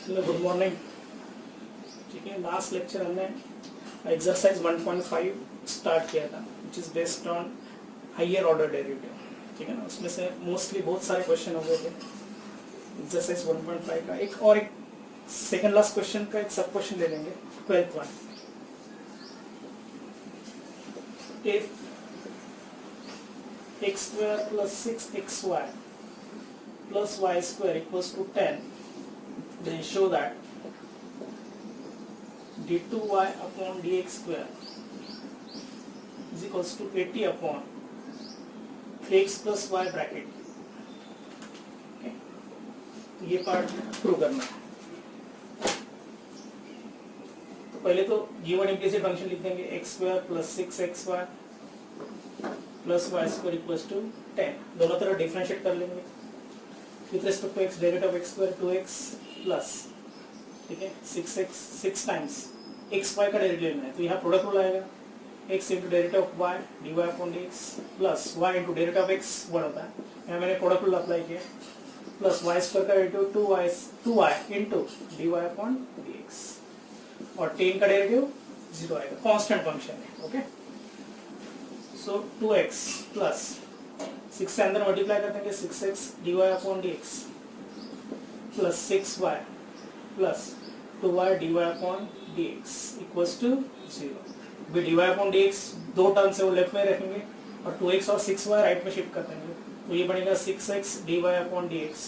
Hello good morning. ठीक है, last lecture हमने एक्सरसाइज 1.5 स्टार्ट किया था which is based on higher order derivative. ठीक है ना, उसमें से मोस्टली बहुत सारे क्वेश्चन हो गए थे। एक्सरसाइज 1.5 का एक सेकंड लास्ट क्वेश्चन का एक सब क्वेश्चन ले लेंगे, 12th one. If x square plus 6xy plus y square equals to 10, then show that d2y upon dx square is equals to 80 upon 3x plus y bracket। okay? तो ये part prove करना है। तो पहले तो given implicit function लिख देंगे x square plus 6xy plus y square equals to 10। दोनों तरफ डिफरेंशिएट कर लेंगे with respect to x, derivative of x square 2x plus, ठीक है, 6x 6 टाइम्स x y का डेरिवेटिव लेना है। तो यहाँ प्रोडक्ट रूल आएगा x into derivative of y dy upon dx plus y into derivative of x 1 होता है। यहाँ मैंने प्रोडक्ट रूल अप्लाई किया प्लस y स्क्वायर का derivative 2y into dy upon dx और 10 का डेरिवेटिव 0 आएगा। कांस्टेंट फंक्शन है। ओके, सो 2x प्लस 6 से अंदर मल्टीप्लाई कर देंगे 6x dy upon dx plus 6y plus 2y dy upon dx equals to 0। dy upon dx दो टर्म से वो लेफ्ट में रखेंगे और 2x और 6y राइट में शिफ्ट कर देंगे। तो ये बनेगा 6x dy upon dx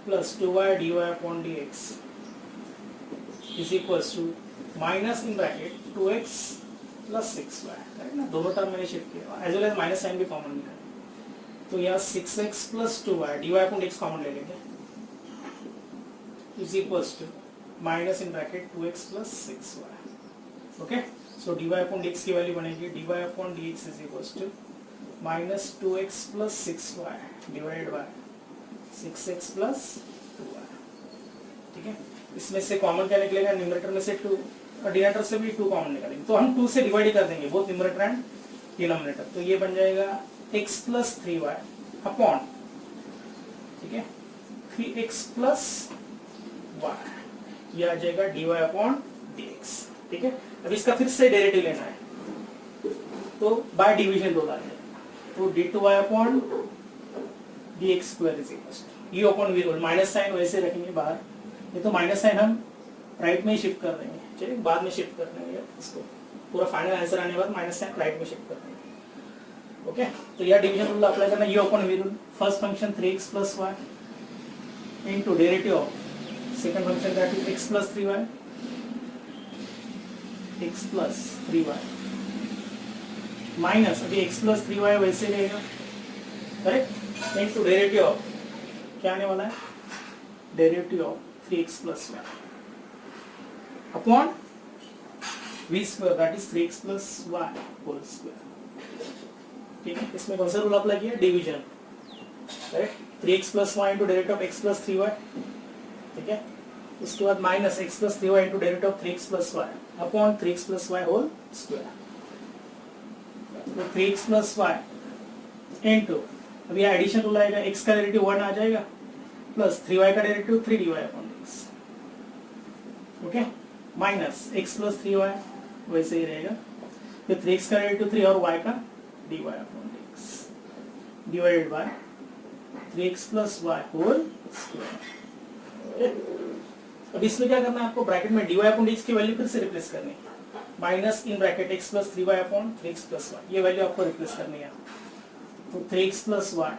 plus 2y dy upon dx is equals to minus in bracket 2x plus 6y, right ना, दोनों टर्म मैंने शिफ्ट किया as well as minus sign भी कॉमन लिखा है। तो यहाँ 6x plus 2y dy upon dx common ले लेंगे is equals to minus in bracket 2x plus 6y। Okay, so dy upon dx की वैल्यू बनेगी dy upon dx is equals to minus 2x plus 6y divided by 6x plus 2y। ठीक है, इसमें से common क्या निकलेगा, numerator में से 2 और डिनोमिनेटर से भी 2 कॉमन निकालेंगे। तो हम 2 से डिवाइड कर देंगे बोथ न्यूमरेटर एंड डिनोमिनेटर। तो ये बन जाएगा x प्लस 3y अपॉन, ठीक है, 3x प्लस y, ये आ जाएगा dy अपॉन dx। ठीक है, अब इसका फिर से डेरिवेटिव लेना है तो बाय डिवीजन दो डाल देंगे। तो d2y upon dx square is equal to u upon v rule, minus sign वैसे रखेंगे बाहर, ये तो माइनस साइन हम राइट में ही शिफ्ट कर देंगे। चलिए बाद में शिफ्ट कर देंगे इसको, पूरा फाइनल आंसर आने के बाद माइनस साइन राइट में शिफ्ट कर देंगे। ओके, तो यह डिवीजन रूल अप्लाई करना, u upon v rule. First function 3x plus y into derivative of second function that is x plus 3y, x plus 3y minus, अभी x plus 3y वैसे रहेगा, correct, into derivative of क्या आने वाला है, derivative of 3x plus y upon v square that is 3x plus y whole square. ठीक है, इसमें कौन सा रूल अप्लाई किया, division, correct, 3x plus y into derivative of x plus 3y। ठीक है, उसके बाद minus x plus 3y into derivative of 3x plus y upon 3x plus y whole square. तो 3x प्लस y इंटू, अब ये addition rule आएगा, x का derivative 1 आ जाएगा प्लस 3y का derivative 3dy upon x। Okay, minus x plus 3y वैसे ही रहेगा, फिर 3x का डेरिवेटिव 3 और y का dy upon dx divided by 3x plus y whole square. अब इसमें क्या करना है आपको, ब्रैकेट में dy अपॉन dx की वैल्यू फिर से रिप्लेस करनी है, minus in bracket x plus 3y upon 3x plus y, ये वैल्यू आपको रिप्लेस करनी है। तो 3x plus y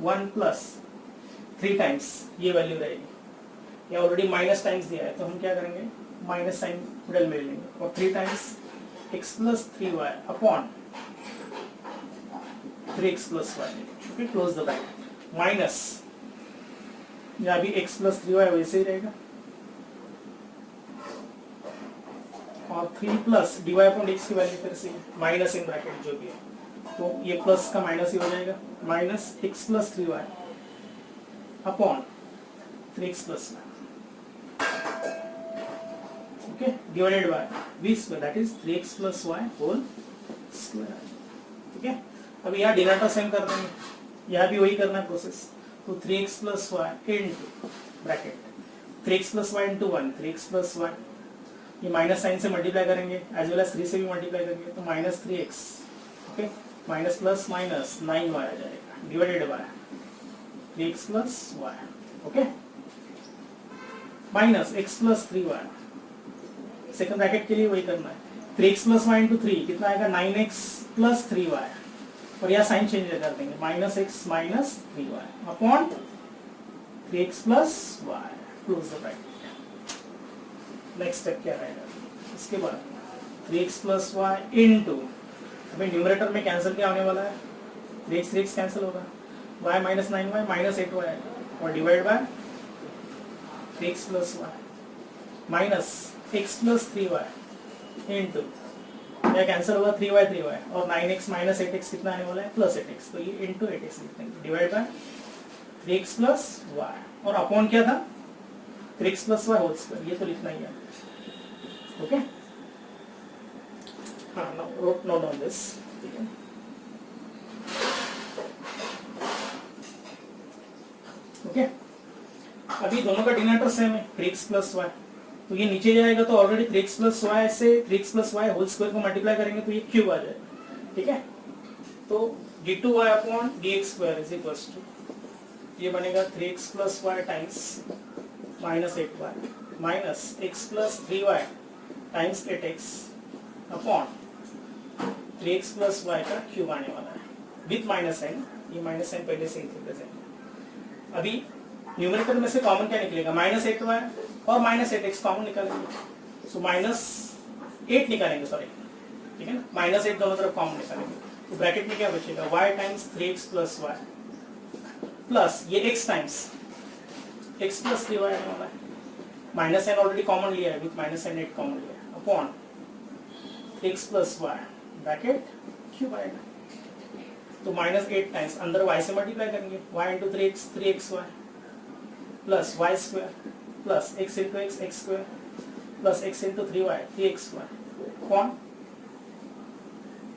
1 plus 3 times ये वैल्यू रहेगी, या ऑलरेडी माइनस टाइम्स दिया है तो हम क्या करेंगे, माइनस साइन मिडल में ले लेंगे और 3 times x plus 3y upon 3x plus y। Okay, close the bracket, minus यहाँ भी x प्लस 3y वैसे ही रहेगा और 3 प्लस dy अपॉन dx की वैल्यू फिर से माइनस इन ब्रैकेट जो भी है, तो ये प्लस का माइनस ही हो जाएगा, minus x plus 3y upon 3x plus y। Okay, divided by v square that is 3x plus y whole square। ठीक है, अब यहाँ डिनोमिनेटर सेम कर देंगे, यहाँ भी वही करना है प्रोसेस। तो 3x plus y into bracket 3x plus y into 1, 3x plus y, ये माइनस साइन से मल्टीप्लाई करेंगे एज वेल एज 3 से भी मल्टीप्लाई करेंगे, तो minus 3x, okay, minus plus minus 9y आ जाएगा divided by 3x plus y, okay, minus x plus 3y, second bracket के लिए वही करना है, 3x प्लस वाई इंटू 3 कितना आएगा 9x प्लस 3y, और यह साइन चेंज कर देंगे minus x minus 3y upon 3x plus y, close the bracket. Next step क्या रहेगा, इसके बाद 3x प्लस वाई इंटू, अभी न्यूमरेटर में कैंसिल क्या होने वाला है, 3x कैंसिल होगा, y minus 9y minus 8y और divide by 3x plus y minus x plus 3y into, यह कैंसिल होगा 3y और 9x माइनस 8x कितना आने वाला है प्लस 8x, तो ये इंटू 8x लिख देंगे divide by 3x plus y, और अपॉन क्या था 3x plus y whole square, ये तो लिखना ही है, ओके, हाँ, नोट ऑन दिस, ठीक है, ओके, अभी दोनों का डिनोमिनेटर सेम है 3x प्लस वाई, तो ये नीचे जाएगा तो ऑलरेडी 3x प्लस वाई से 3x plus y whole square को मल्टीप्लाई करेंगे तो ये क्यूब आ जाएगा, ठीक है, तो d2y upon dx square is equals to, ये बनेगा 3x plus y times minus 8y minus x plus 3y times 8x upon 3x plus y का क्यूब आने वाला है विथ माइनस साइन, ये माइनस साइन पहले से इंक्लूड है। अभी न्यूमरेटर में से कॉमन क्या निकलेगा माइनस 8y और माइनस 8x कॉमन निकालेंगे, सो माइनस 8 निकालेंगे, सॉरी, ठीक है ना, माइनस 8 दोनों तरफ कॉमन निकालेंगे, तो ब्रैकेट में क्या बचेगा y times 3x plus y plus ये x times x plus 3y आने वाला है, माइनस साइन ऑलरेडी कॉमन लिया है विथ माइनस साइन 8 कॉमन लिया है upon x plus y bracket cube आएगा, तो माइनस 8 टाइम्स अंदर y से मल्टीप्लाई करेंगे y into 3xy plus y square plus x into x square plus x into 3y 3xy upon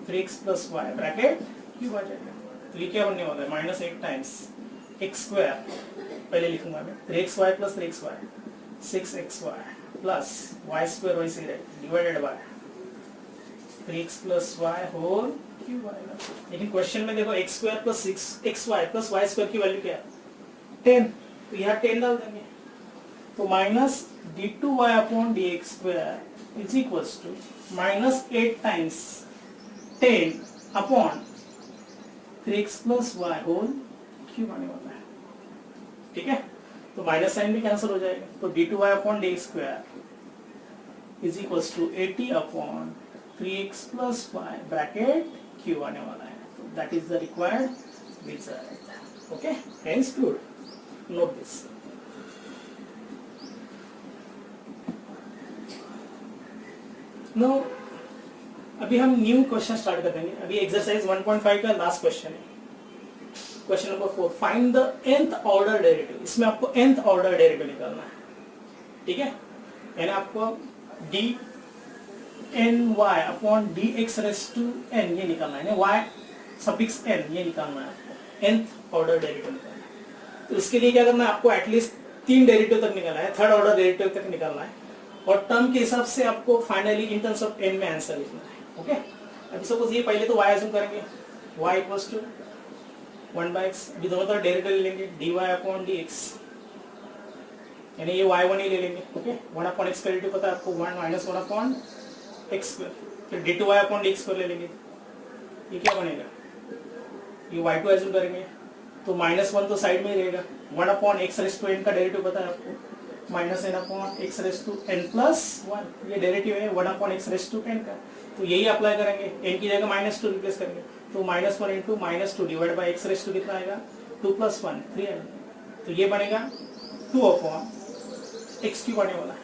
3x plus y bracket cube आ जाएगा, तो ये क्या बनने वाला है माइनस 8 टाइम्स x स्क्वायर, पहले लिखूंगा मैं 3xy plus 3xy 6xy plus y square वैसे रहेगा divided by 3x plus y whole cube आएगा, लेकिन क्वेश्चन में देखो x square plus 6xy plus y square की वैल्यू क्या है 10, तो यहाँ 10 डाल देंगे, तो minus d2y upon dx square is equals to minus 8 times 10 upon 3x plus y whole cube आने वाला है, ठीक है, तो माइनस साइन भी कैंसिल हो जाएगा, तो d2y upon dx square is equals to 80 upon 3x plus y bracket cube आने वाला है, तो that is the required result, okay, hence good, note this. No अभी हम न्यू क्वेश्चन स्टार्ट कर देंगे, अभी एक्सरसाइज 1.5 का लास्ट क्वेश्चन है, question number 4, find the nth order derivative, इसमें आपको nth ऑर्डर डेरिवेटिव निकालना है, ठीक है, यानी आपको dny upon dx raise to n ये निकालना है, y सफिक्स n ये निकालना है आपको, nth ऑर्डर डेरिवेटिव निकालना है, तो इसके लिए क्या करना है आपको एटलीस्ट 3 डेरिवेटिव तक निकालना है, थर्ड ऑर्डर डेरिवेटिव तक निकालना है, और टर्म के हिसाब से आपको finally in terms of n में आंसर लिखना है, ओके, अभी सपोज ये पहले तो y अज्यूम करेंगे, y इक्वल्स टू 1/x, अभी दोनों तरफ डेरिवेटिव ले लेंगे dy अपॉन dx, यानी ये y1 ही ले लेंगे, ओके, 1 अपॉन x का डेरिवेटिव पता है आपको 1 माइनस 1 अपॉन x स्क्वायर, फिर d2y अपॉन dx स्क्वायर ले लेंगे, ये क्या बनेगा, ये y2 अज्यूम करेंगे, तो -1 तो साइड में ही रहेगा, 1 upon x raise to n का डेरिवेटिव पता है आपको minus n upon x raise to n plus 1, ये डेरिवेटिव है 1 upon x raise to n का, तो यही अप्लाई करेंगे, n की जगह -2 रिप्लेस करेंगे, तो -1 into -2 divide by x raise to कितना आएगा 2 प्लस 1 3 आएगा, तो ये बनेगा 2 अपॉन x क्यूब आने वाला है,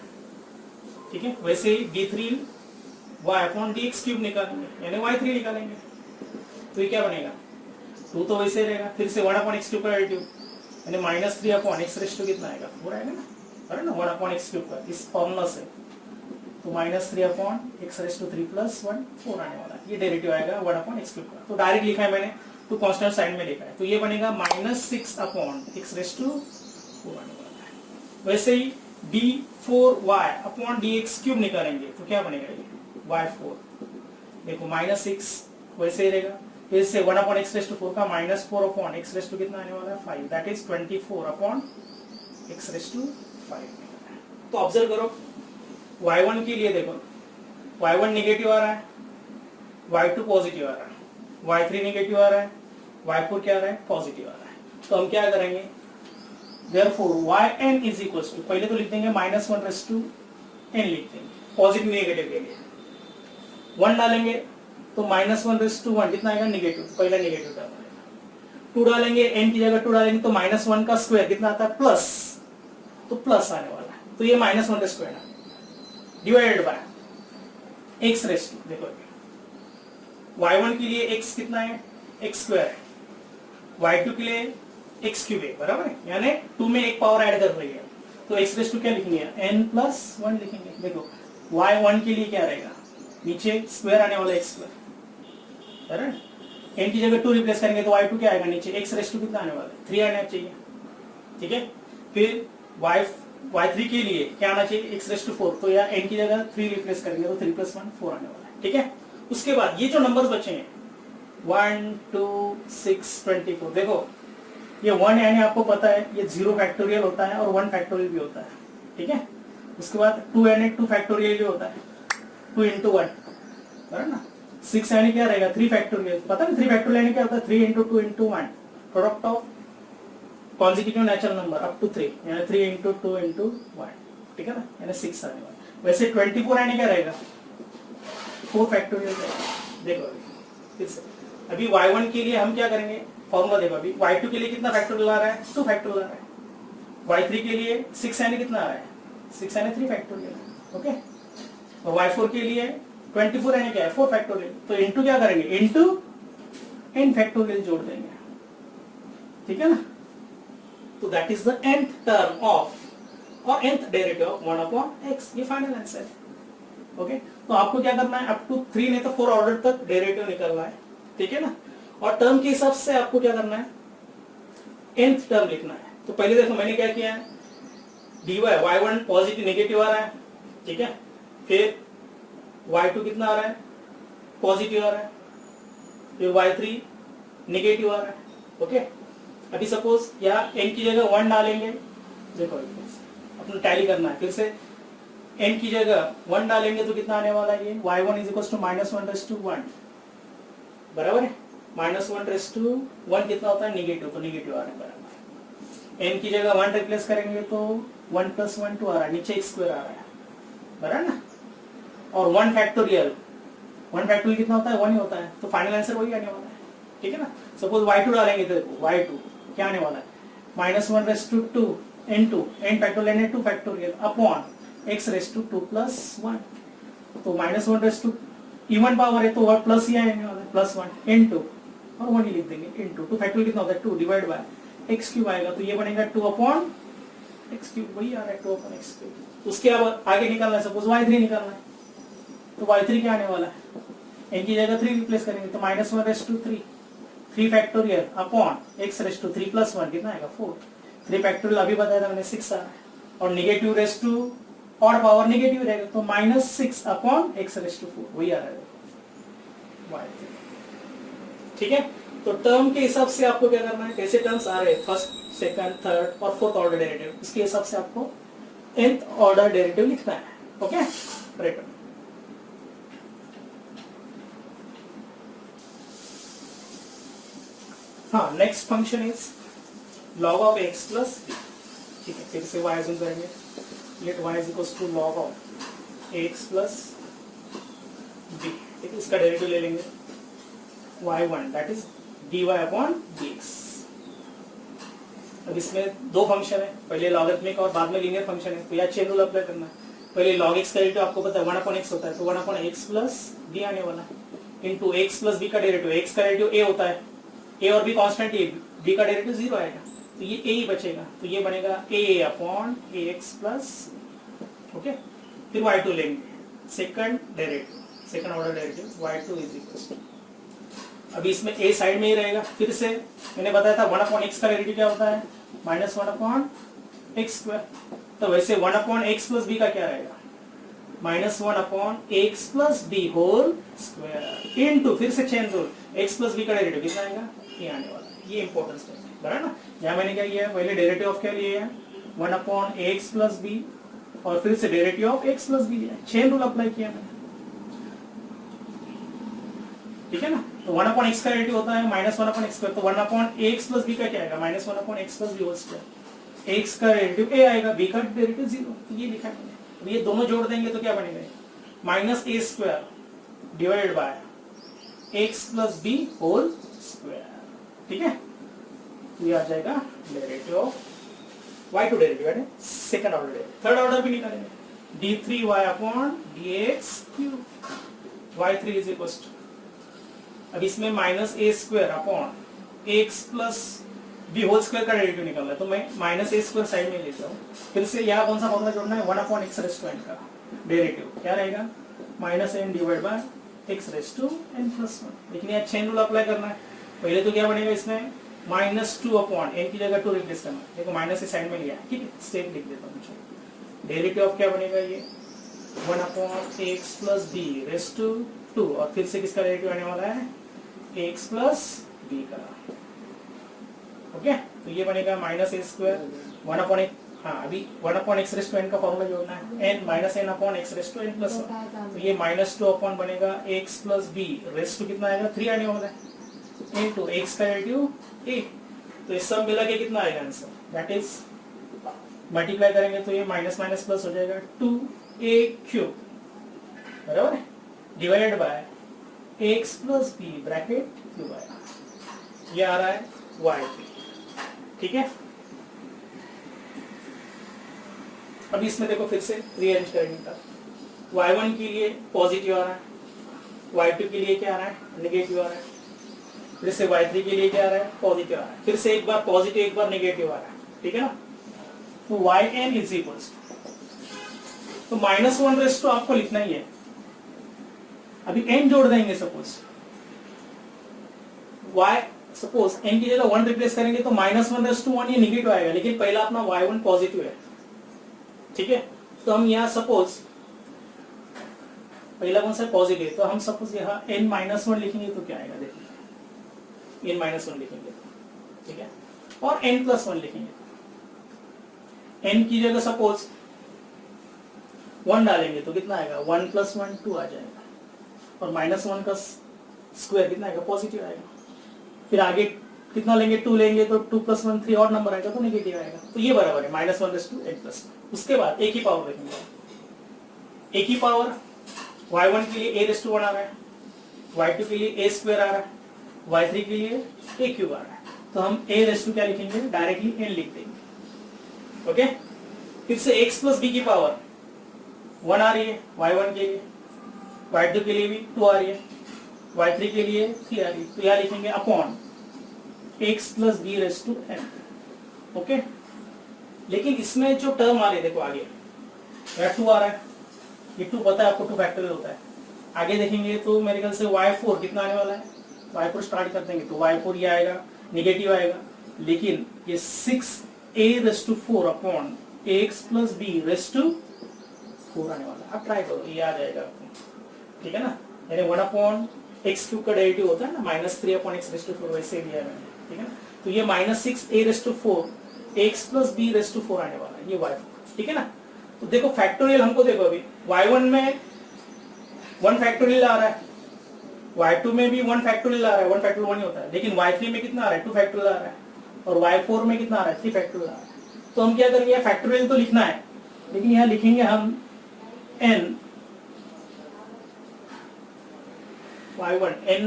ठीक है, वैसे ही d3y अपॉन dx क्यूब निकालेंगे, यानी y3 निकालेंगे, तो ये क्या बनेगा 2 तो वैसे रहेगा, फिर से 1 अपॉन x क्यूब का डेरिवेटिव यानी -3 अपॉन x रेज़ टू कितना आएगा 4 आएगा ना, अरे ना 1 अपॉन x क्यूब का इस फॉर्मूला से, तो -3 upon x raise to 3 plus 1 4 आने वाला है, ये डेरिवेटिव आएगा 1 अपॉन x क्यूब का, तो डायरेक्ट लिखा है मैंने, तो कांस्टेंट साइन में लिखा है, तो ये बनेगा -6 अपॉन x रेज़ टू 4 आने वाला है, वैसे ही d4y अपॉन dx क्यूब निकालेंगे तो क्या बनेगा ये y4, देखो -6 वैसे ही रहेगा, फिर से 1 अपॉन x रेज़ टू 4 का -4 अपॉन x रेज़ टू कितना आने वाला है 5, that is 24 upon x raise to 5। तो ऑब्जर्व करो y1 के लिए, देखो y1 नेगेटिव आ रहा है, y2 पॉजिटिव आ रहा है, y3 नेगेटिव आ रहा है, y4 क्या आ रहा है पॉजिटिव आ रहा है। तो हम क्या करेंगे, therefore yn is equal to, पहले तो लिख देंगे -1 रेज़ टू n लिख देंगे पॉजिटिव नेगेटिव के लिए, 1 डालेंगे तो -1 रेज़ टू 1 कितना आएगा नेगेटिव, तो पहला नेगेटिव टर्म आएगा। 2 डालेंगे n की जगह 2 डालेंगे तो -1 का स्क्वायर कितना आता है प्लस, तो प्लस आने वाला है, तो ये -1 raise to n divided by x raise to, देखो y1 के लिए x कितना है x स्क्वायर है, y2 के लिए x क्यूब है, बराबर है, यानी 2 में एक पावर ऐड कर रही है, तो x रेज़ टू क्या लिखेंगे n+1 लिखेंगे। देखो y1 के लिए क्या रहेगा, नीचे स्क्वायर आने वाला x स्क्वायर, बराबर, n की जगह 2 रिप्लेस करेंगे तो y2 क्या आएगा, नीचे x रेज़ टू कितना आने वाला है 3 आना चाहिए, ठीक है। फिर y3 के लिए क्या आना चाहिए x रेज़ टू 4, तो यहाँ n की जगह 3 रिप्लेस करेंगे तो 3 + 1 4 आने वाला है, ठीक है। उसके बाद ये जो नंबर्स बचे हैं 1 2 6 24, देखो ये 1 यानी आपको पता है ये 0 फैक्टोरियल होता है और 1 फैक्टोरियल भी होता है, ठीक है। उसके बाद 2 यानी 2 फैक्टोरियल भी होता है, 2 × 1, बराबर ना। 6 यानी क्या रहेगा 3 फैक्टोरियल, पता नहीं 3 फैक्टोरियल यानी क्या होता है 3 × 2 × 1, product of consecutive natural number up to 3, यानी 3 × 2 × 1, ठीक है ना, यानी 6 आने वाला। वैसे 24 यानी क्या रहेगा 4 फैक्टोरियल रहेगा। देखो फिर से अभी y1 के लिए हम क्या करेंगे, फॉर्मूला देखो, अभी y2 के लिए कितना फैक्टोरियल आ रहा है 2 फैक्टोरियल आ रहा है, y3 के लिए 6 यानी कितना आ रहा है 6 यानी 3 फैक्टोरियल, ओके। और y4 के लिए 24 यानी क्या है 4 फैक्टोरियल, तो इनटू क्या करेंगे इनटू n फैक्टोरियल जोड़ देंगे, ठीक है ना। तो that is the nth term of और nth derivative of 1 upon x, ये फाइनल आंसर है, ओके। तो आपको क्या करना है अप टू 3 नहीं तो 4 ऑर्डर तक डेरिवेटिव निकलना है, ठीक है ना। और टर्म के हिसाब से आपको क्या करना है nth टर्म लिखना है। तो पहले देखो मैंने क्या किया है, dy y1 पॉजिटिव नेगेटिव आ रहा है, ठीक है, फिर y2 कितना आ रहा है पॉजिटिव आ रहा है, फिर y3 नेगेटिव आ रहा है, ओके। अभी सपोज यहाँ n की जगह 1 डालेंगे, देखो अपना टैली करना है, फिर से n की जगह 1 डालेंगे तो कितना आने वाला है ये y1 = -1 रेज़ टू 1, बराबर है। -1 रेज़ टू 1 कितना होता है नेगेटिव, तो नेगेटिव आ रहा है, बराबर। n की जगह 1 रिप्लेस करेंगे तो 1 + 1 2 आ रहा है, नीचे x स्क्वायर आ रहा है, बराबर ना। और 1 फैक्टोरियल कितना होता है 1 ही होता है, तो फाइनल आंसर वही आने वाला है, ठीक है ना। सपोज y2 डालेंगे तो y2 क्या आने वाला है -1 raise to 2 n2 n factorial यानी 2 factorial upon x raise to 2 + 1, तो -1 रेज़ टू इवन पावर है तो वह प्लस ही आने वाला है +1 n2 और 1 ही लिख देंगे n2, 2 फैक्टोरियल कितना होता है 2 डिवाइड बाय x क्यूब आएगा, तो ये बनेगा 2 अपॉन x क्यूब, वही आ रहा है 2 अपॉन x क्यूब। उसके अब आगे निकालना है, सपोज y3 निकालना है, तो y3 क्या आने वाला है n की जगह 3 रिप्लेस करेंगे तो -1 raise to 3 factorial upon x raise to 3 + 1 कितना आएगा 4, 3 फैक्टोरियल अभी बताया था मैंने 6 आ रहा है, और नेगेटिव रेज़ टू और पावर नेगेटिव रहेगा तो -6 अपॉन x रेज़ टू 4 वही आ रहा है y3, ठीक है। तो टर्म के हिसाब से आपको क्या करना है, कैसे टर्म्स आ रहे हैं फर्स्ट सेकंड थर्ड और फोर्थ ऑर्डर डेरिवेटिव, उसके हिसाब से आपको nth ऑर्डर डेरिवेटिव लिखना है, ओके। राइट, हाँ, next function is log of x plus b, ठीक है। फिर से y अज्यूम करेंगे, let y = log of x plus b, ठीक है। इसका डेरिवेटिव ले लेंगे y1 that is dy upon dx। अब इसमें दो फंक्शन है, पहले लॉगरिथमिक और बाद में लीनियर फंक्शन है, तो यहाँ चेन रूल अप्लाई करना है। पहले log x का डेरिवेटिव आपको पता है 1 अपॉन x होता है, तो 1 अपॉन x प्लस b आने वाला है, इनटू x प्लस b का डेरिवेटिव, x का डेरिवेटिव a होता है, a और b कांस्टेंट है, b का डेरिवेटिव 0 आएगा, तो ये a ही बचेगा, तो ये बनेगा a upon ax plus, okay. फिर y2 लेंगे, second derivative, second order derivative y2 = अभी इसमें a साइड में ही रहेगा। फिर से मैंने बताया था 1 अपॉन x का डेरिवेटिव क्या होता है -1 अपॉन x स्क्वायर, तो वैसे 1 अपॉन एक्स प्लस बी का क्या रहेगा, -1 upon x plus b whole square into, फिर से chain rule, x plus b का डेरिवेटिव कितना आएगा, ये आने वाला है। ये इंपॉर्टेंट स्टेप है, बराबर ना। यहाँ मैंने क्या किया है, पहले डेरिवेटिव ऑफ क्या लिया है, 1 अपॉन एक्स प्लस बी, और फिर से derivative of x plus b लिया, चेन रूल अप्लाई किया मैंने, ठीक है ना। तो 1 अपॉन एक्स का डेरिवेटिव होता है -1 अपॉन एक्स स्क्वायर, तो 1 अपॉन एक्स प्लस बी का क्या आएगा, -1 upon x plus b whole square. X का डेरिवेटिव ए आएगा, बी का डेरिवेटिव 0, तो ये लिखा है मैंने। अब ये दोनों जोड़ देंगे तो क्या बनेगा, -a square divided by x plus b whole square, ठीक है। तो ये आ जाएगा डेरिवेटिव ऑफ y2 डेरिवेटिव है, second order derivative. Third order भी निकालेंगे, d3y upon dx cube, y3 is equal to, अब इसमें -a square upon x plus b whole square का डेरिवेटिव निकालना है, तो मैं -a स्क्वायर साइड में लेता हूँ। फिर से यहाँ कौन सा फॉर्मूला जोड़ना है, 1 upon x raise to n का डेरिवेटिव क्या रहेगा, -n divide by x raise to n plus 1। लेकिन यहाँ चेन रूल अप्लाई करना है। पहले तो क्या बनेगा इसमें, -2 अपॉन एन की जगह 2 रिप्लेस करना है, देखो माइनस से साइड में लिया, ठीक है। स्टेप लिख देता हूँ, डेरिवेटिव ऑफ क्या बनेगा, ये 1 upon x plus b raise to 2, और फिर से किसका डेरिवेटिव आने वाला है, एक्स प्लस बी का, ओके। तो ये बनेगा -a स्क्वायर 1 अपॉन एक, हाँ अभी 1 upon x raise to n का फॉर्मूला जोड़ना है, n -n upon x raise to n plus 1, तो ये -2 अपॉन बनेगा x plus b raise to कितना आएगा, 3 आने वाला है, इनटू एक्स का डेरिवेटिव 8। तो इस सब मिला के कितना आएगा आंसर, दैट इज मल्टीप्लाई करेंगे तो ये माइनस माइनस प्लस हो जाएगा 2a क्यूब, बराबर है, divided by x plus b bracket cube आएगा, ये आ रहा है y3, ठीक है। अब इसमें देखो फिर से रीअरेंज करेंगे का, y1 के लिए पॉजिटिव आ रहा है, y2 के लिए क्या आ रहा है, नेगेटिव आ रहा है, फिर से y3 के लिए क्या आ रहा है, पॉजिटिव आ रहा है, फिर से एक बार पॉजिटिव एक बार नेगेटिव आ रहा है, ठीक है ना। तो yn इज इक्वल्स, तो -1 रेस टू आपको लिखना ही है। अभी n जोड़ देंगे, सपोज y, सपोज n की जगह 1 रिप्लेस करेंगे तो -1 रेस टू 1 ये नेगेटिव आएगा, लेकिन पहला अपना y1 पॉजिटिव है, ठीक है। तो हम यहाँ सपोज पहला कौन सा पॉजिटिव, तो हम सपोज यहाँ n-1 लिखेंगे तो क्या आएगा, देखिए n-1 लिखेंगे, ठीक है, और n+1 लिखेंगे। n की जगह सपोज 1 डालेंगे तो कितना आएगा, 1 + 1 2 आ जाएगा, और -1 का स्क्वायर कितना आएगा, पॉजिटिव आएगा। फिर आगे कितना लेंगे, 2 लेंगे तो 2 + 1 3 और नंबर आएगा तो नेगेटिव आएगा, तो ये बराबर है -1 n + 1। उसके बाद एक ही पावर देखेंगे, एक ही पावर y1 के लिए a⁻1 आ रहा है, y2 के लिए a² आ रहा है, y3 के लिए a³ आ रहा है, तो हम a⁻2 क्या लिखेंगे, डायरेक्टली n लिख देंगे, ओके। फिर से x + b की पावर 1 आ रही है y1 के लिए, y2 के लिए भी 2 आ रही है, y3 के लिए 3 आ रही है, तो यहाँ लिखेंगे अपॉन x + b⁻n, ओके। लेकिन इसमें जो टर्म आ रही है, देखो आगे यहाँ 2 आ रहा है, ये 2 पता है आपको, 2 फैक्टोरियल होता है। आगे देखेंगे तो मेरे ख्याल से y4 कितना आने वाला है, y4 स्टार्ट कर देंगे तो y4 ये आएगा, नेगेटिव आएगा, लेकिन ये 6a⁻4 अपॉन x + b⁻4 आने वाला है। अब ट्राई करो, ये आ जाएगा आपको, ठीक है ना। यानी 1 अपॉन x³ का डेरिवेटिव होता है ना, -3 अपॉन x⁻4, वैसे लिया है मैंने, ठीक है ना। तो ये -6a⁻4 x + b⁻4 आने वाला है, ये y4, ठीक है ना। तो देखो फैक्टोरियल हमको देखो, अभी y1 में 1 फैक्टोरियल आ रहा है, y2 में भी 1 फैक्टोरियल आ रहा है, 1 फैक्टोरियल 1 ही होता है, लेकिन y3 में कितना आ रहा है, 2 फैक्टोरियल आ रहा है, और y4 में कितना आ रहा है, 3 फैक्टोरियल आ रहा है। तो हम क्या करेंगे, फैक्टोरियल तो लिखना है, लेकिन यहाँ लिखेंगे हम n y1 n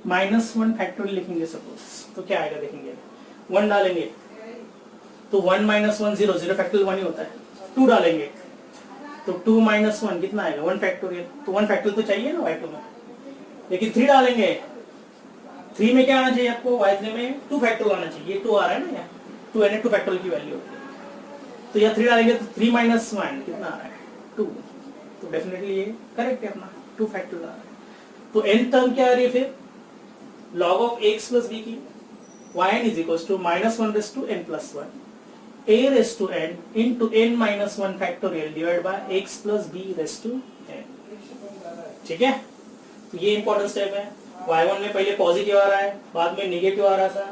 -1 फैक्टोरियल लिखेंगे सपोज, तो क्या आएगा देखेंगे, 1 डालेंगे तो 1 - 1 0, 0 फैक्टोरियल 1 ही होता है, 2 डालेंगे तो 2 - 1 कितना आएगा, 1 फैक्टोरियल, तो 1 फैक्टोरियल तो चाहिए ना y2 में, लेकिन 3 डालेंगे, 3 में क्या आना चाहिए आपको, y3 में 2 फैक्टोरियल आना चाहिए, 2 आ रहा है ना, यहाँ 2 यानी 2 फैक्टोरियल की वैल्यू होती है, तो यहाँ 3 डालेंगे तो 3 - 1 कितना आ रहा है, 2, तो डेफिनेटली ये करेक्ट है अपना, 2 फैक्टोरियल आ रहा है। तो n टर्म क्या आ रही है फिर, log ऑफ x + b की yn is equals to -1 raised to n plus 1 a raised to n into n minus 1 factorial divided by x plus b raised to n. ठीक है, तो ये इंपॉर्टेंट स्टेप है. y1 में पहले positive आ रहा है, बाद में निगेटिव आ रहा था,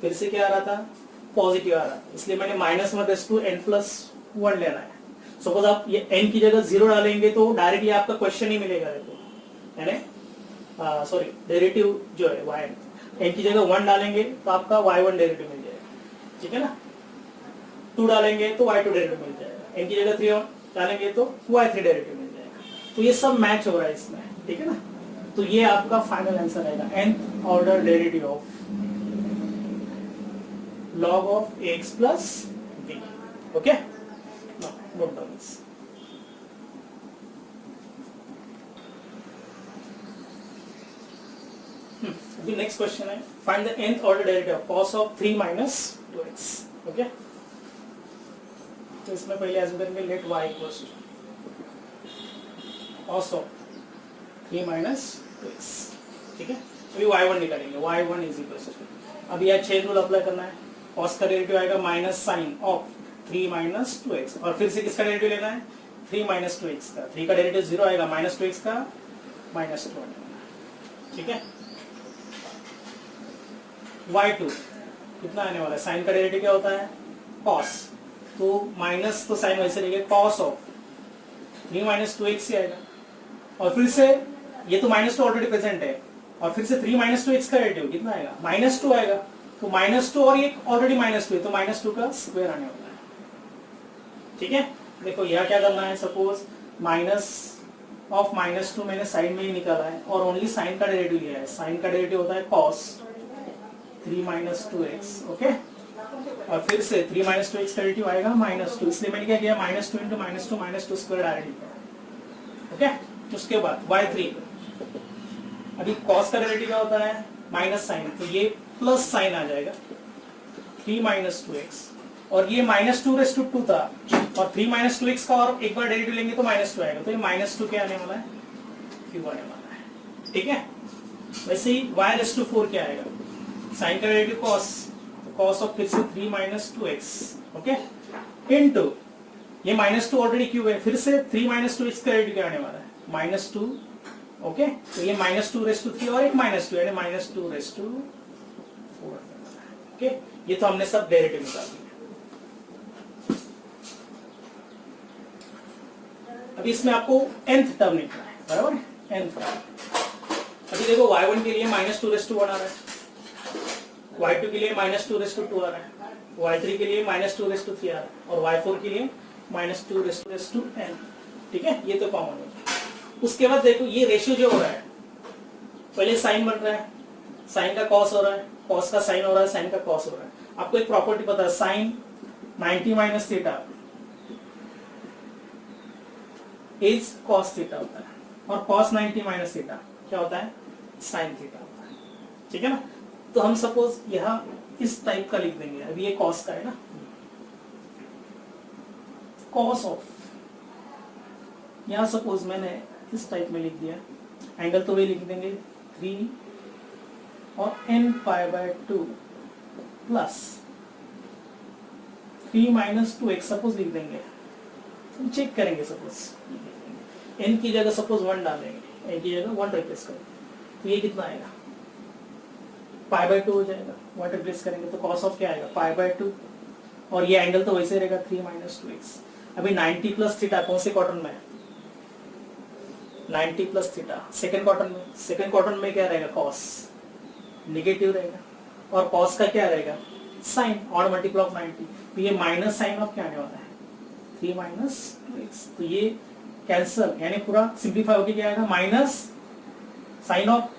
फिर से क्या आ रहा था, पॉजिटिव आ रहा है, इसलिए मैंने -1 रेस्ट टू n प्लस 1 लेना है. सपोज आप ये n की जगह 0 डालेंगे तो डायरेक्टली आपका क्वेश्चन ही मिलेगा, यानी सॉरी डेरिवेटिव जो है y n की जगह 1 डालेंगे तो आपका y1 डेरिवेटिव मिल जाएगा. ठीक है ना, 2 डालेंगे तो y2 डेरिवेटिव मिल जाएगा, n की जगह 3 डालेंगे तो y3 डेरिवेटिव मिल जाएगा. तो ये सब मैच हो रहा है इसमें. ठीक है ना, तो ये आपका फाइनल आंसर आएगा, nth order derivative of log of x plus b. Okay, now note down this. अभी नेक्स्ट क्वेश्चन है, find the nth order derivative of cos of 3 minus 2x. Okay, तो इसमें पहले एज्यूम करेंगे let y equals to cos of 3 minus 2x. ठीक है, अभी y1 निकालेंगे, y1 इज इक्वल्स टू, अभी यह चेन रूल अप्लाई करना है. cos का डेरिवेटिव आएगा minus sine of 3 minus 2x, और फिर से किसका डेरिवेटिव लेना है, 3 minus 2x का. 3 का डेरिवेटिव 0 आएगा, माइनस 2x का माइनस 2 आएगा. ठीक है, y2 कितना आने वाला है, साइन का डेरिवेटिव क्या होता है, cos, तो माइनस तो साइन वैसे रहेगा, cos ऑफ 3 minus 2x ही आएगा. और फिर से ये तो -2 ऑलरेडी प्रेजेंट है, और फिर से 3 minus 2x का डेरिवेटिव कितना आएगा, -2 आएगा. तो -2 और ये ऑलरेडी -2 है, तो -2 का स्क्वायर आने वाला है. ठीक है, देखो यह क्या करना है, सपोज माइनस ऑफ -2 मैंने साइन में ही निकाला है और ओनली साइन का डेरिवेटिव लिया है. साइन का डेरिवेटिव होता है cos 3 minus 2x. ओके, और फिर से 3 minus 2x का डेरिवेटिव आएगा -2, इसलिए मैंने क्या किया, -2 into -2 स्क्वायर डायरेक्टली किया. ओके, उसके बाद y3, अभी cos का डेरिवेटिव क्या होता है, माइनस साइन, तो ये प्लस साइन आ जाएगा 3 minus 2x, और ये -2 raised to 2 था, और 3 minus 2x का और एक बार डेरिवेटिव लेंगे तो -2 आएगा, तो ये -2 क्या आने वाला है, q आने वाला है. ठीक है, वैसे ही y raised to 4 क्या आएगा, साइन का डेरिवेटिव cos, cos ऑफ फिर से 3 minus 2x. ओके, इनटू ये -2 ऑलरेडी q है, फिर से 3 minus 2x का डेरिवेटिव क्या आने वाला है, -2. ओके, तो ये -2 raised to 3 और एक -2 यानी -2 raised to 4. ओके, ये तो हमने सब डेरिवेटिव निकाल दिया. अभी इसमें आपको nth टर्म निकालना है, बराबर है, nth टर्म. अभी देखो y1 के लिए -2 raised to 1 आ रहा है, y2 के लिए -2 raised to 2 आ रहा है, y3 के लिए -2 raised to 3 आ रहा है, और y4 के लिए -2 raised to n. ठीक है, ये तो कॉमन है. उसके बाद देखो ये रेशियो जो हो रहा है, पहले साइन बन रहा है, साइन का कॉस हो रहा है, कॉस का साइन हो रहा है, साइन का कॉस हो रहा है. आपको एक प्रॉपर्टी पता है, sine 90 minus theta is cos theta होता है, और कॉस 90 minus थीटा क्या होता है, साइन थीटा होता है. ठीक है ना, तो हम सपोज यहाँ इस टाइप का लिख देंगे. अभी ये कॉस का है ना, कॉस ऑफ, यहाँ सपोज मैंने इस टाइप में लिख दिया, एंगल तो वही लिख देंगे 3 और n π/2 plus 3 minus 2x suppose लिख देंगे. तो चेक करेंगे, सपोज n की जगह सपोज 1 डालेंगे, n की जगह 1 रिप्लेस करेंगे, तो ये कितना आएगा, π/2 हो जाएगा. 1 रिप्लेस करेंगे तो cos ऑफ क्या आएगा, π/2, और ये एंगल तो वैसे रहेगा 3 minus 2x. अभी 90 प्लस थीटा कौन से क्वाड्रेंट में, 90 प्लस थीटा सेकंड क्वाड्रेंट में. सेकंड क्वाड्रेंट में क्या रहेगा, cos नेगेटिव रहेगा, और cos का क्या रहेगा, साइन, ऑड मल्टीपल ऑफ 90, तो ये माइनस साइन ऑफ क्या आने वाला है, 3 minus 2x. तो ये कैंसल, यानी पूरा सिंप्लीफाई होके क्या आएगा, minus sine of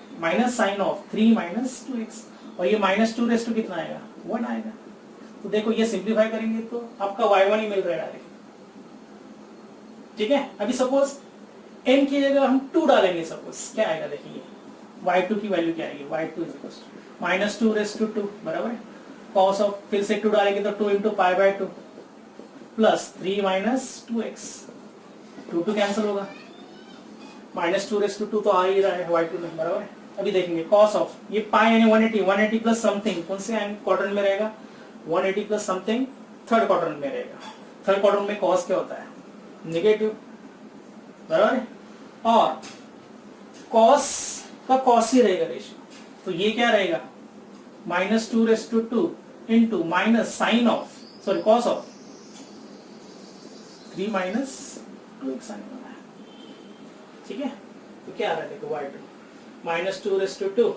3 minus 2x, और ये -2 raised to कितना आएगा, 1 आएगा. तो देखो ये सिंप्लीफाई करेंगे तो आपका y1 ही मिल रहा है डायरेक्ट. ठीक है, अभी सपोज n की जगह हम 2 डालेंगे, सपोज क्या आएगा, देखिए y2 की वैल्यू क्या आएगी, y2 इज -2 raised to 2, बराबर है. cos ऑफ फिर से 2 डालेंगे तो 2 into π/2 plus 3 minus 2x, 2 cancel होगा, -2 raised to 2 तो आ ही रहा है y2 में, बराबर है. अभी देखेंगे कॉस ऑफ ये पाई यानी 180 प्लस समथिंग कौन से क्वाड्रेंट में रहेगा 180 प्लस समथिंग थर्ड क्वाड्रेंट में रहेगा। थर्ड क्वाड्रेंट में कॉस क्या होता है नेगेटिव बराबर है और कॉस का कॉस ही रहेगा रेशियो तो ये क्या रहेगा -2/2 into minus sine of sorry cos of 3 minus 2x आने वाला है ठीक है। तो क्या आ रहा है देखो y2 -2/2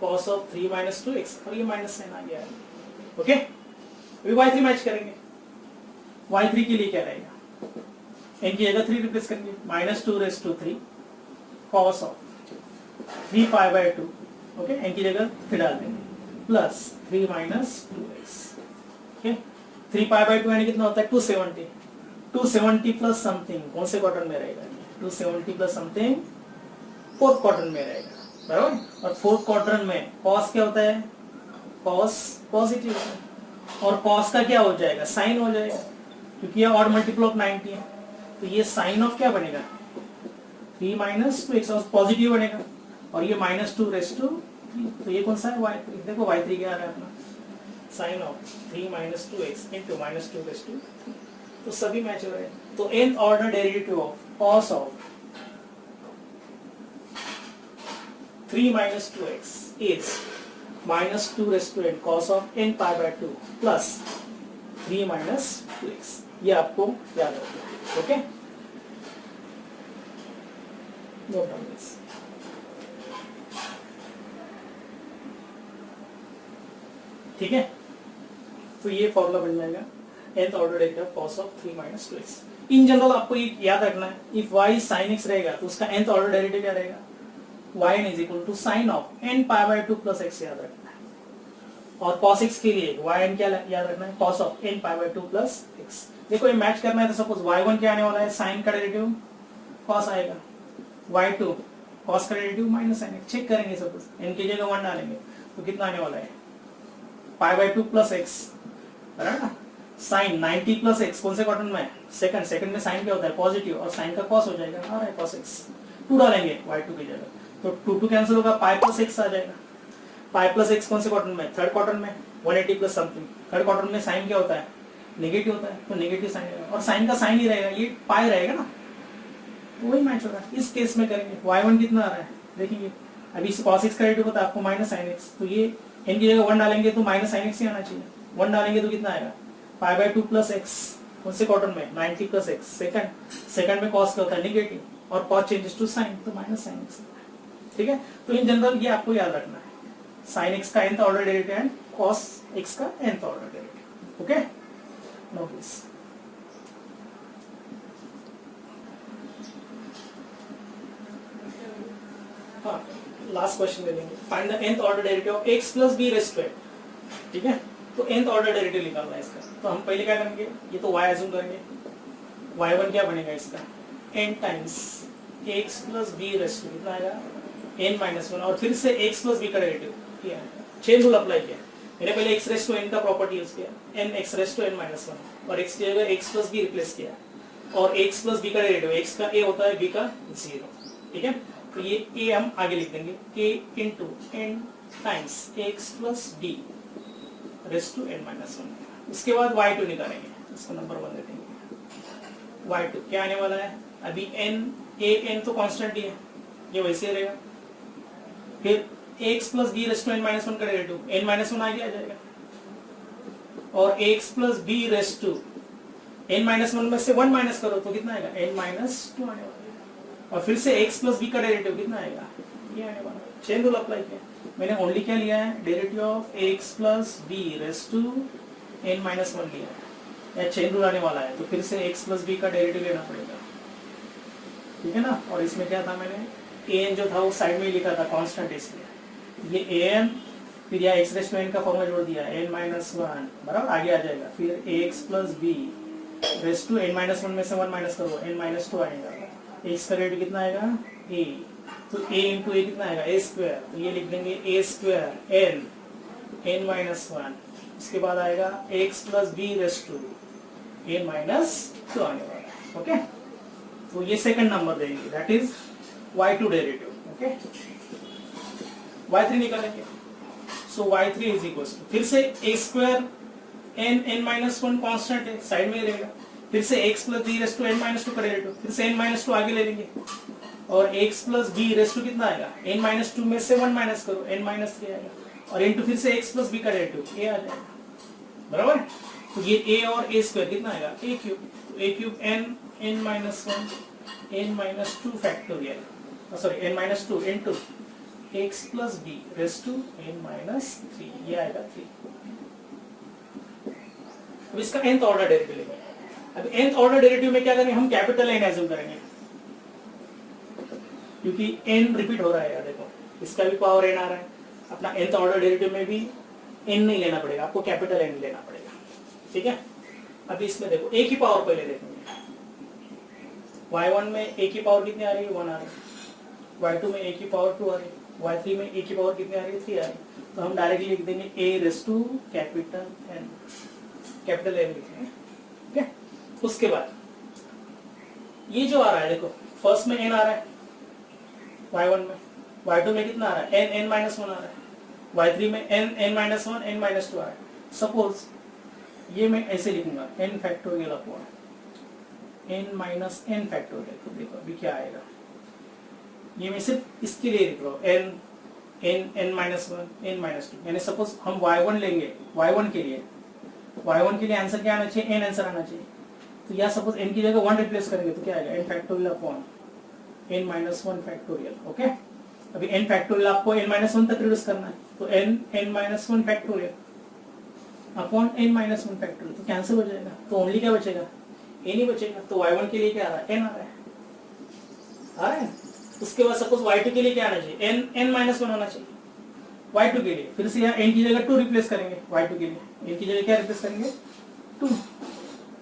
cos of 3 minus 2x और ये माइनस साइन आ गया है ओके। अभी y3 मैच करेंगे y3 के लिए क्या रहेगा n की जगह 3 रिप्लेस करेंगे -2/3 cos ऑफ 3π/2 ओके n की जगह 3 डाल देंगे प्लस 3 माइनस 2x ओके 3π/2 यानी कितना होता है 270 प्लस समथिंग कौन से क्वाड्रेंट में रहेगा 270 प्लस समथिंग फोर्थ क्वाड्रेंट में रहेगा बराबर और फोर्थ क्वाड्रेंट में कॉस क्या होता है कॉस पॉजिटिव होता है और कॉस का क्या हो जाएगा साइन हो जाएगा क्योंकि ये ऑड मल्टीपल ऑफ 90 है तो ये साइन ऑफ क्या बनेगा 3 माइनस 2x पॉजिटिव बनेगा और ये -2/3 तो ये कौन सा है y3 देखो y3 क्या आ रहा है अपना sign of 3 minus 2x into -2/2 तो सभी मैच हो रहे हैं तो nth order derivative of cos of 3 minus 2x is -2/n cos of n π/2 plus 3 minus 2x ये आपको याद रखना ओके नोट डाउन दिस ठीक है। तो ये फॉर्मूला बन जाएगा nth order derivative cos of 3 minus 2x। In general आपको ये याद रखना है इफ y sin x रहेगा तो उसका nth ऑर्डर डेरिवेटिव क्या रहेगा yn is equal to sin of n π/2 plus x याद रखना है और cos x के लिए yn क्या याद रखना है cos of n π/2 plus x। देखो ये मैच करना है तो सपोज y1 क्या आने वाला है sin का डेरिवेटिव cos आएगा y2 cos का derivative minus sin x check करेंगे सपोज n की जगह 1 डालेंगे तो कितना आने वाला है π/2 plus x बराबर ना sin 90 plus x कौन से क्वाड्रेंट में सेकंड में sin क्या होता है पॉजिटिव और sin का cos हो जाएगा आ रहा है cos x 2 डालेंगे y2 की जगह तो 2 कैंसिल होगा पाई प्लस x आ जाएगा पाई प्लस x कौन से क्वाड्रेंट में थर्ड क्वाड्रेंट में 180 प्लस समथिंग थर्ड क्वाड्रेंट में साइन क्या होता है नेगेटिव होता है तो नेगेटिव साइन रहेगा और साइन का साइन ही रहेगा ये पाई रहेगा ना तो वही मैच होगा इस केस में करेंगे y1 कितना आ रहा है देखेंगे अभी इस cos x का डेरिवेटिव होता है आपको -sin x तो ये n की जगह 1 डालेंगे तो -sin x ही आना चाहिए 1 डालेंगे तो कितना आएगा π/2 प्लस x कौन से क्वाड्रेंट में 90 प्लस x सेकंड में cos क्या होता है नेगेटिव और cos चेंजेस टू sin तो -sin x ठीक है। तो इन जनरल ये आपको याद रखना है sin x का nth order derivative and cos x का nth order derivative okay no this हाँ लास्ट क्वेश्चन ले लेंगे find the nth order derivative of x plus b raise to n ठीक है। तो nth ऑर्डर डेरिवेटिव निकालना है इसका तो हम पहले क्या करेंगे ये तो y अज्यूम करेंगे y1 क्या बनेगा इसका n times x plus b raise to कितना आएगा n-1 और फिर से x प्लस b का डेरिवेटिव किया चेन रूल अप्लाई किया मैंने पहले x रेज़ टू n का प्रॉपर्टी यूज किया n x raise to n-1 और x की जगह x प्लस b रिप्लेस किया और x प्लस b का डेरिवेटिव x का a होता है b का 0 ठीक है। तो ये a हम आगे लिख देंगे k into n times x plus b raise to n-1 उसके बाद y2 निकालेंगे इसको नंबर 1 दे देंगे y2 क्या आने वाला है अभी n तो कांस्टेंट ही है ये वैसे रहेगा फिर x plus b raise to n-1 का डेरिवेटिव n-1 आगे आ जाएगा और x plus b raise to n-1 में से 1 माइनस करो तो कितना आएगा n-2 आने वाला है और फिर से x प्लस बी का डेरिवेटिव कितना आएगा ये आने वाला है चेन रूल अप्लाई किया मैंने ओनली क्या लिया है derivative of x plus b raise to n-1 लिया या चेन रूल आने वाला है तो फिर से x प्लस बी का डेरिवेटिव लेना पड़ेगा ठीक है ना। और इसमें क्या था मैंने an जो था वो साइड में लिखा था कांस्टेंट इसलिए ये an फिर यहाँ x रेज़ टू n का फॉर्मूला जोड़ दिया n-1 बराबर आगे आ जाएगा फिर ax plus b raise to n-1 में से 1 माइनस करो n-2 आएगा x का डेरिवेटिव कितना आएगा a तो a इंटू a कितना आएगा a स्क्वायर तो ये लिख देंगे a स्क्वायर n-1 उसके बाद आएगा x plus b raise to n-2 आने वाला है ओके। तो ये सेकंड नंबर देंगे that is y2 derivative okay. y3 निकालेंगे। सो y3 इज इक्वल टू, फिर से a square n minus 1 constant है, साइड में ही रहेगा। फिर से x plus b raise to n minus 2 का डेरिवेटिव, फिर से n माइनस 2 आगे ले लेंगे और x plus b raise to कितना आएगा, n माइनस 2 में से 1 माइनस करो, n माइनस 3 आएगा और इनटू फिर से x प्लस b का डेरिवेटिव a आ जाएगा, बराबर। तो ये a और a स्क्वायर कितना आएगा, a cube n minus 1 n minus 2 factorial, sorry n minus 2 into x plus b raise to n minus 3, ये आएगा 3। अब इसका nth ऑर्डर डेरिवेटिव लेंगे। अब nth ऑर्डर डेरिवेटिव में क्या करेंगे, हम कैपिटल n एज्यूम करेंगे क्योंकि n रिपीट हो रहा है यार, देखो इसका भी पावर n आ रहा है, अपना nth ऑर्डर डेरिवेटिव में भी n नहीं लेना पड़ेगा, आपको कैपिटल n लेना पड़ेगा, ठीक है। अभी इसमें देखो a की पावर पहले देखेंगे, y1 में a की पावर कितनी आ रही है, 1 आ रही है, y2 में a की पावर 2 आ रही है, y3 में a की पावर कितनी आ रही है, 3 आ रही है। तो हम डायरेक्टली लिख देंगे a raise to capital n, capital n लिखेंगे, ठीक है। उसके बाद ये जो आ रहा है देखो, फर्स्ट में n आ रहा है y1 में, y2 में कितना आ रहा है, n माइनस 1 आ रहा है, y3 में n माइनस 1 n माइनस 2 आ रहा है। सपोज ये मैं ऐसे लिखूंगा n factorial upon n minus n factorial, तो देखो अभी क्या आएगा, ये मैं सिर्फ इसके लिए लिख रहा हूँ n माइनस 1 n माइनस 2, यानी सपोज हम y1 लेंगे, y1 के लिए आंसर क्या आना चाहिए, n आंसर आना चाहिए। तो या सपोज n की जगह 1 रिप्लेस करेंगे तो क्या आएगा, n factorial upon n minus 1 factorial, okay. अभी n फैक्टोरियल आपको n माइनस 1 तक रिड्यूस करना है, तो n minus 1 factorial upon n minus 1 factorial, तो कैंसिल हो जाएगा, तो ओनली क्या बचेगा, a नहीं बचेगा। तो y1 के लिए क्या आ रहा है, n आ रहा है। उसके बाद सपोज y2 के लिए क्या आना चाहिए, n माइनस 1 होना चाहिए y2 के लिए। फिर से यहाँ n की जगह 2 रिप्लेस करेंगे, y2 के लिए n की जगह क्या रिप्लेस करेंगे, 2,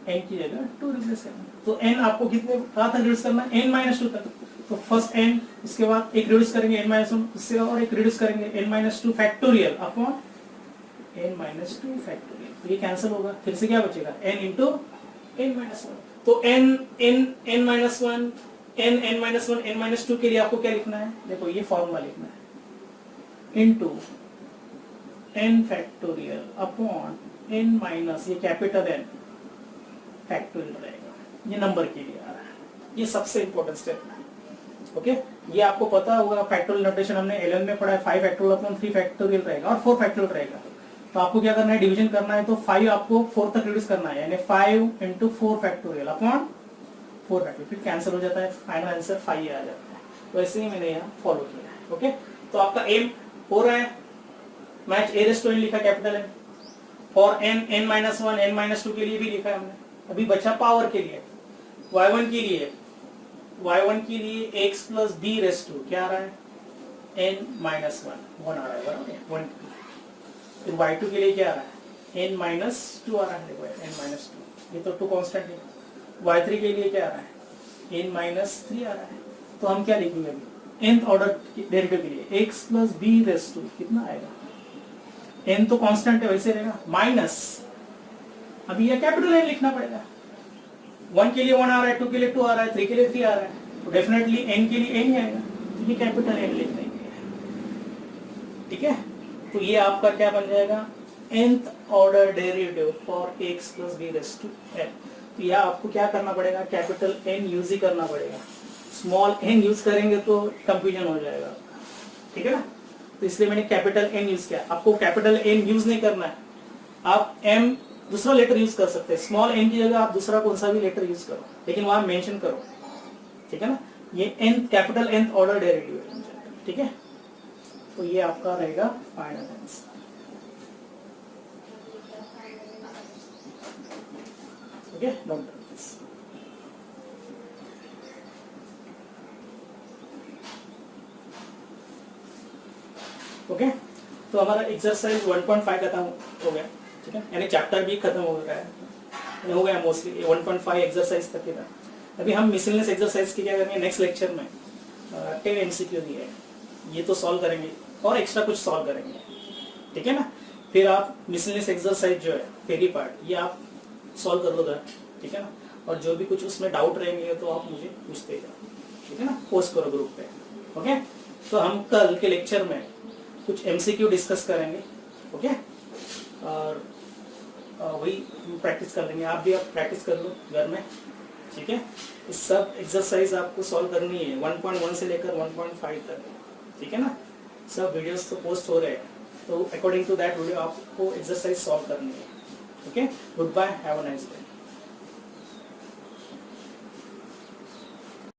n की जगह 2 रिप्लेस करेंगे। तो n आपको कितने कहाँ तक रिड्यूस करना है, n माइनस 2 तक। तो फर्स्ट n, इसके बाद एक रिड्यूस करेंगे n माइनस 1, उससे और एक रिड्यूस करेंगे n minus 2 factorial upon n minus 2 factorial, तो ये कैंसिल होगा। फिर से क्या बचेगा, n इंटू n माइनस 1। तो n minus 1 n minus 1 n minus 2 के लिए आपको क्या लिखना है, देखो ये फॉर्मूला लिखना है, into n factorial upon n minus, ये कैपिटल N फैक्टोरियल रहेगा, ये नंबर के लिए आ रहा है, ये सबसे इंपॉर्टेंट स्टेप है, ओके। ये आपको पता होगा, फैक्टोरियल नोटेशन हमने 11 में पढ़ा है, 5 फैक्टोरियल अपॉन 3 फैक्टोरियल रहेगा और 4 फैक्टोरियल रहेगा। तो आपको क्या करना है, डिवीजन करना है, तो 5 आपको 4 तक रिड्यूस करना है, यानी 5 इंटू 4 फैक्टोरियल अपॉन 4 फैक्टोरियल, फिर कैंसिल हो जाता है, फाइनल आंसर 5 आ जाता है। तो ऐसे ही मैंने यहाँ फॉलो किया है, ओके। तो आपका एम हो रहा है match, a raise to n लिखा कैपिटल N, और n माइनस 1 n माइनस 2 के लिए भी लिखा है हमने। अभी बचा पावर के लिए, y1 के लिए x plus b raise to क्या आ रहा है, n माइनस 1 आ रहा है, बराबर 1। फिर y2 के लिए क्या आ रहा है, n माइनस 2 आ रहा है, देखो n माइनस 2, ये तो 2 कांस्टेंट है। y3 के लिए क्या आ रहा है, n माइनस 3 आ रहा है। तो हम क्या लिखेंगे अभी, nth ऑर्डर डेरिवेटिव के लिए x plus b raise to कितना आएगा, n तो कांस्टेंट है वैसे रहेगा, माइनस अभी ये कैपिटल N लिखना पड़ेगा। 1 के लिए 1 आ रहा है, 2 के लिए 2 आ रहा है, 3 के लिए 3 आ रहा है, तो डेफिनेटली n के लिए n ही आएगा, तो ये कैपिटल N लिख देंगे, ठीक है। तो ये आपका क्या बन जाएगा, nth order derivative for x plus b raise to n। तो यह आपको क्या करना पड़ेगा, कैपिटल N यूज ही करना पड़ेगा, स्मॉल n यूज करेंगे तो कंफ्यूजन हो जाएगा, ठीक है ना। तो इसलिए मैंने कैपिटल N यूज किया। आपको कैपिटल N यूज नहीं करना है, आप M दूसरा लेटर यूज कर सकते हैं, स्मॉल n की जगह आप दूसरा कौन सा भी लेटर यूज करो, लेकिन वहां मेंशन करो, ठीक है ना। ये n capital N order derivative है, ठीक है। तो ये आपका रहेगा final answer, okay. Note this, okay. तो हमारा एक्सरसाइज 1.5 खत्म हो गया, ठीक है, यानी चैप्टर भी खत्म हो गया मोस्टली, 1.5 एक्सरसाइज तक था। अभी हम मिसलेनियस एक्सरसाइज की क्या करेंगे, नेक्स्ट लेक्चर में 10 MCQ दिए है, ये तो सॉल्व करेंगे और एक्स्ट्रा कुछ सॉल्व करेंगे, ठीक है ना। फिर आप मिसलेनियस एक्सरसाइज जो है थ्योरी पार्ट, ये आप सॉल्व कर लो घर, ठीक है ना। और जो भी कुछ उसमें डाउट रहेंगे तो आप मुझे पूछते जाओ, ठीक है ना, पोस्ट करो ग्रुप पे, ओके। तो हम कल के लेक्चर में कुछ MCQ डिस्कस करेंगे, ओके, और वही प्रैक्टिस कर लेंगे। आप भी आप प्रैक्टिस कर लो घर में, ठीक है। इस सब एक्सरसाइज आपको सॉल्व करनी है 1.1 से लेकर 1.5 तक, ठीक है ना। सब वीडियोस तो पोस्ट हो रहे हैं, तो अकॉर्डिंग टू दैट वीडियो आपको एक्सरसाइज सॉल्व करनी है, okay. Good bye, have a nice day.